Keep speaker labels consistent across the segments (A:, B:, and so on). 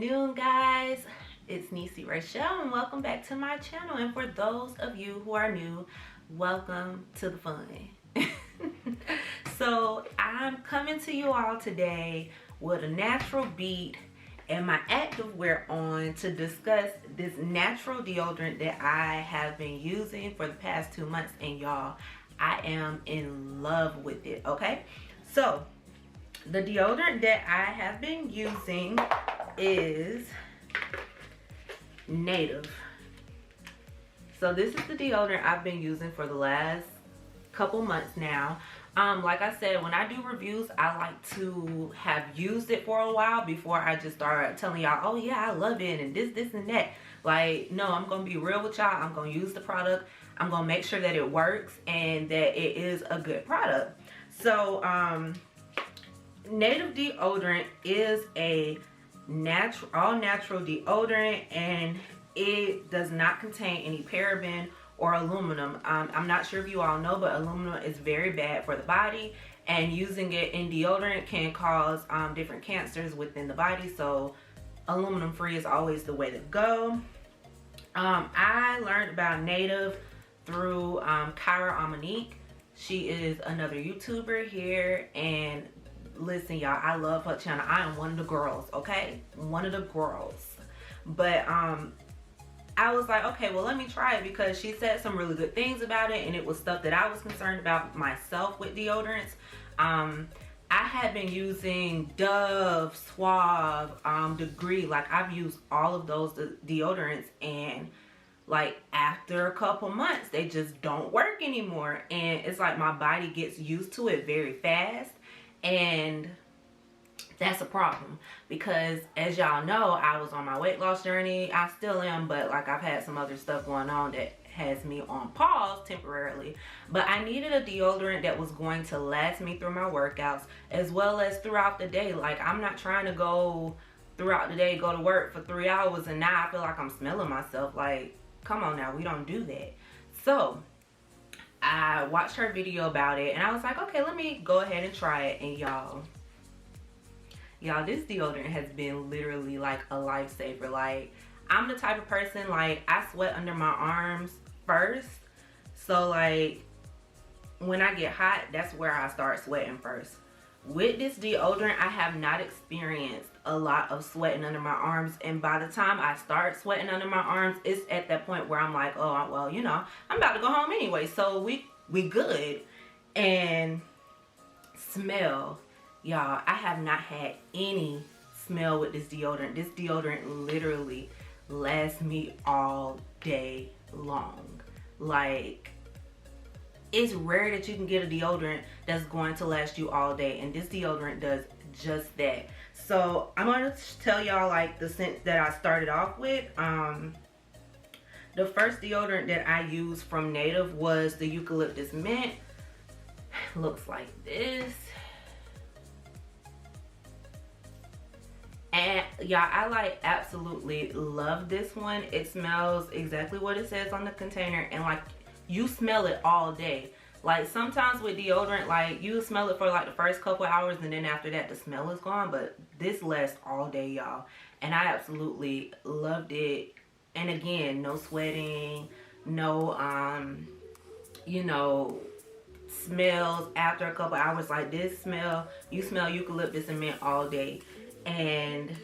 A: afternoon, guys. It's Neesy Rachelle and welcome back to my channel. And for those of you who are new, welcome to the fun. So I'm coming to you all today with a natural beat and my active wear on to discuss this natural deodorant that I have been using for the past 2 months. And y'all, I am in love with it. Okay, so the deodorant that I have been using is Native. So this is the deodorant I've been using for the last couple months now. Like I said, when I do reviews, I like to have used it for a while before I just start telling y'all, oh yeah, I love it and this and that. Like, no, I'm gonna be real with y'all. I'm gonna use the product. I'm gonna make sure that it works and that it is a good product. So Native deodorant is a all natural deodorant, and it does not contain any paraben or aluminum. I'm not sure if you all know, but aluminum is very bad for the body, and using it in deodorant can cause different cancers within the body. So aluminum free is always the way to go. I learned about Native through Kyra Amanique. She is another YouTuber here, and listen y'all, I love her channel. I am one of the girls, okay, one of the girls. But I was like, okay, well, let me try it, because she said some really good things about it, and it was stuff that I was concerned about myself with deodorants. I had been using Dove, Suave, Degree. Like, I've used all of those deodorants, and like after a couple months they just don't work anymore, and it's like my body gets used to it very fast. And that's a problem, because as y'all know, I was on my weight loss journey. I still am, but like I've had some other stuff going on that has me on pause temporarily. But I needed a deodorant that was going to last me through my workouts as well as throughout the day. Like, I'm not trying to go throughout the day, go to work for 3 hours, and now I feel like I'm smelling myself. Like, come on now, we don't do that. So I watched her video about it, and I was like, okay, let me go ahead and try it. And y'all, this deodorant has been literally like a lifesaver. Like, I'm the type of person, like, I sweat under my arms first. So like when I get hot, that's where I start sweating first. With this deodorant, I have not experienced a lot of sweating under my arms, and by the time I start sweating under my arms, it's at that point where I'm like, oh well, you know, I'm about to go home anyway, so we good. And smell, y'all, I have not had any smell with this deodorant. This deodorant literally lasts me all day long. Like, it's rare that you can get a deodorant that's going to last you all day, and this deodorant does just that. So I'm going to tell y'all like the scents that I started off with. The first deodorant that I used from Native was the Eucalyptus Mint. Looks like this. And y'all, I like absolutely love this one. It smells exactly what it says on the container, and like, you smell it all day. Like, sometimes with deodorant, like, you smell it for like the first couple hours, and then after that the smell is gone. But this lasts all day, y'all, and I absolutely loved it. And again, no sweating, no you know, smells after a couple hours. Like, this smell, you smell eucalyptus and mint all day. And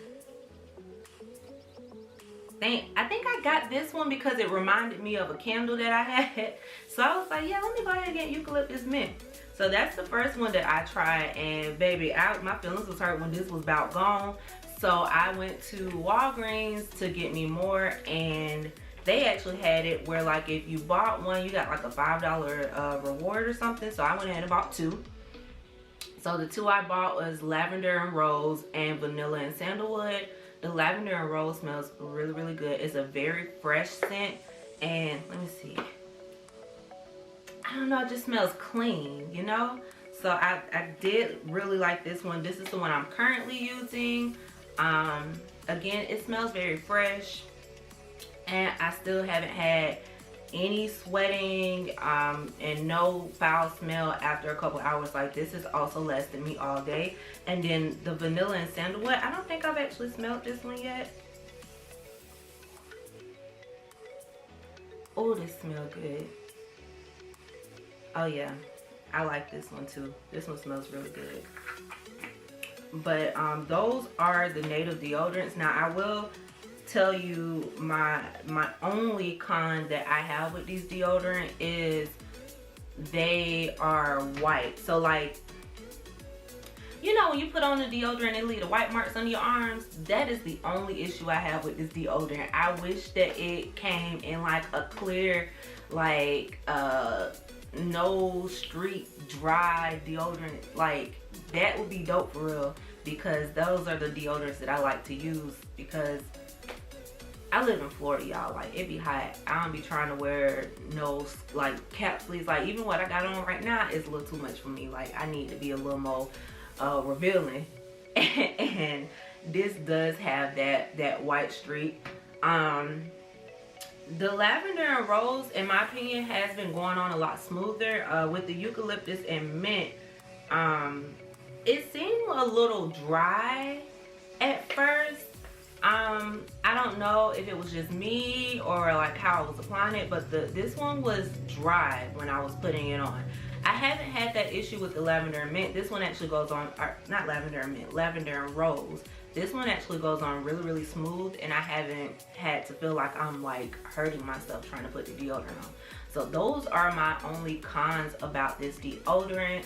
A: I think I got this one because it reminded me of a candle that I had. So I was like, yeah, let me go ahead and get eucalyptus mint. So that's the first one that I tried, and baby, my feelings was hurt when this was about gone. So I went to Walgreens to get me more, and they actually had it where, like, if you bought one, you got like a $5 reward or something. So I went ahead and bought 2. So the 2 I bought was lavender and rose, and vanilla and sandalwood. The lavender and rose smells really, really good. It's a very fresh scent, and let me see. I don't know, it just smells clean, you know? So I did really like this one. This is the one I'm currently using. Again, it smells very fresh, and I still haven't had any sweating and no foul smell after a couple hours. Like, this has also lasted me all day. And then the vanilla and sandalwood, I don't think I've actually smelled this one yet. Oh, this smells good. Oh yeah, I like this one too. This one smells really good. But those are the native deodorants. Now I will tell you my only con that I have with these deodorant is they are white. So like, you know, when you put on the deodorant and leave the white marks on your arms, that is the only issue I have with this deodorant. I wish that it came in like a clear, like no streak dry deodorant. Like, that would be dope for real, because those are the deodorants that I like to use, because I live in Florida, y'all. Like, it be hot. I don't be trying to wear no like cap sleeves. Like, even what I got on right now is a little too much for me. Like, I need to be a little more revealing. And this does have that white streak. The lavender and rose, in my opinion, has been going on a lot smoother. With the eucalyptus and mint, it seemed a little dry at first. I don't know if it was just me or like how I was applying it, but this one was dry when I was putting it on. I haven't had that issue with the lavender and mint. This one actually goes on, or not lavender and mint, lavender and rose. This one actually goes on really, really smooth, and I haven't had to feel like I'm like hurting myself trying to put the deodorant on. So those are my only cons about this deodorant.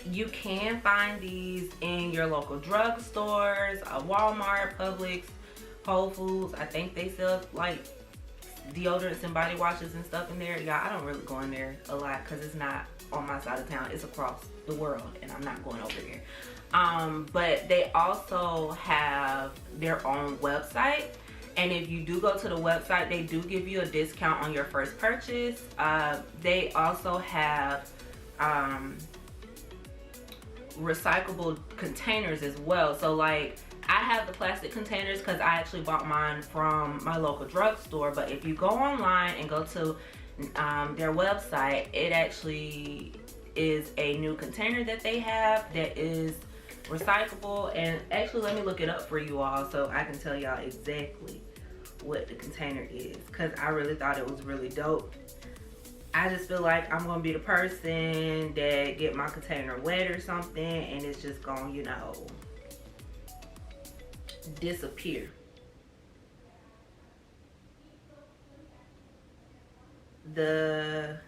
A: You can find these in your local drugstores, Walmart, Publix, Whole Foods. I think they sell like deodorants and body washes and stuff in there. Y'all, I don't really go in there a lot because it's not on my side of town. It's across the world, and I'm not going over there. But they also have their own website, and if you do go to the website, they do give you a discount on your first purchase. They also have recyclable containers as well. So like, I have the plastic containers because I actually bought mine from my local drugstore. But if you go online and go to their website, it actually is a new container that they have that is recyclable. And actually, let me look it up for you all so I can tell y'all exactly what the container is, because I really thought it was really dope. I just feel like I'm gonna be the person that get my container wet or something, and it's just gonna, you know, disappear. The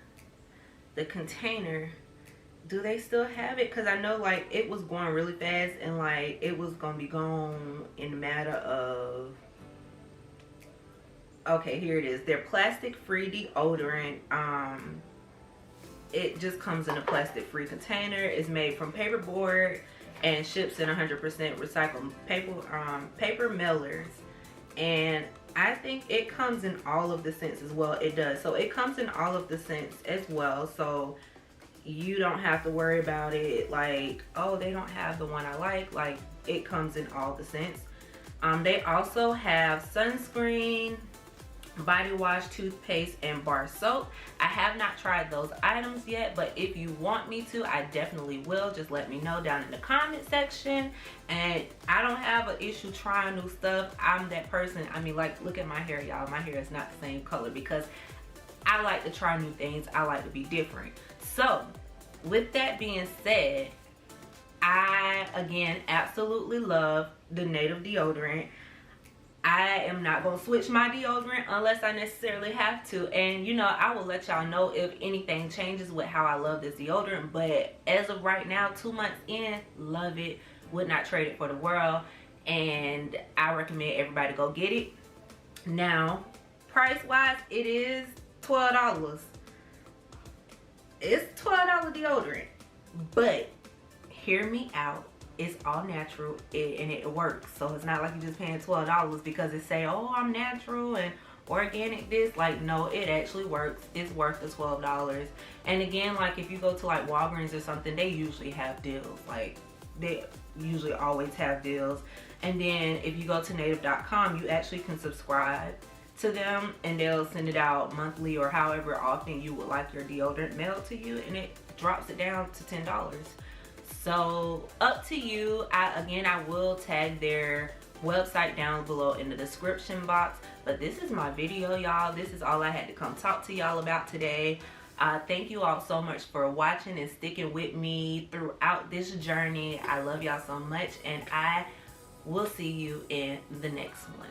A: container, do they still have it? Because I know like it was going really fast, and like it was gonna be gone in a matter of, okay, here it is. They're plastic free deodorant. It just comes in a plastic free container. It's made from paperboard and ships in 100% recycled paper mailers. And I think it comes in all of the scents as well. It does. So it comes in all of the scents as well. So you don't have to worry about it like, oh, they don't have the one I like. Like, it comes in all the scents. They also have sunscreen, body wash, toothpaste, and bar soap. I have not tried those items yet, but if you want me to, I definitely will. Just let me know down in the comment section. And I don't have an issue trying new stuff. I'm that person. I mean, like, look at my hair, y'all. My hair is not the same color because I like to try new things. I like to be different. So with that being said, I again absolutely love the native deodorant. I am not going to switch my deodorant unless I necessarily have to. And, you know, I will let y'all know if anything changes with how I love this deodorant. But as of right now, 2 months in, love it. Would not trade it for the world. And I recommend everybody go get it. Now, price-wise, it is $12. It's $12 deodorant. But, hear me out. It's all natural and it works. So it's not like you're just paying $12 because it say, oh, I'm natural and organic this. Like, no, it actually works. It's worth the $12. And again, like if you go to like Walgreens or something, they usually have deals. Like, they usually always have deals. And then if you go to native.com, you actually can subscribe to them, and they'll send it out monthly or however often you would like your deodorant mailed to you, and it drops it down to $10. So up to you. Again, I will tag their website down below in the description box, but this is my video, y'all. This is all I had to come talk to y'all about today. Thank you all so much for watching and sticking with me throughout this journey. I love y'all so much, and I will see you in the next one.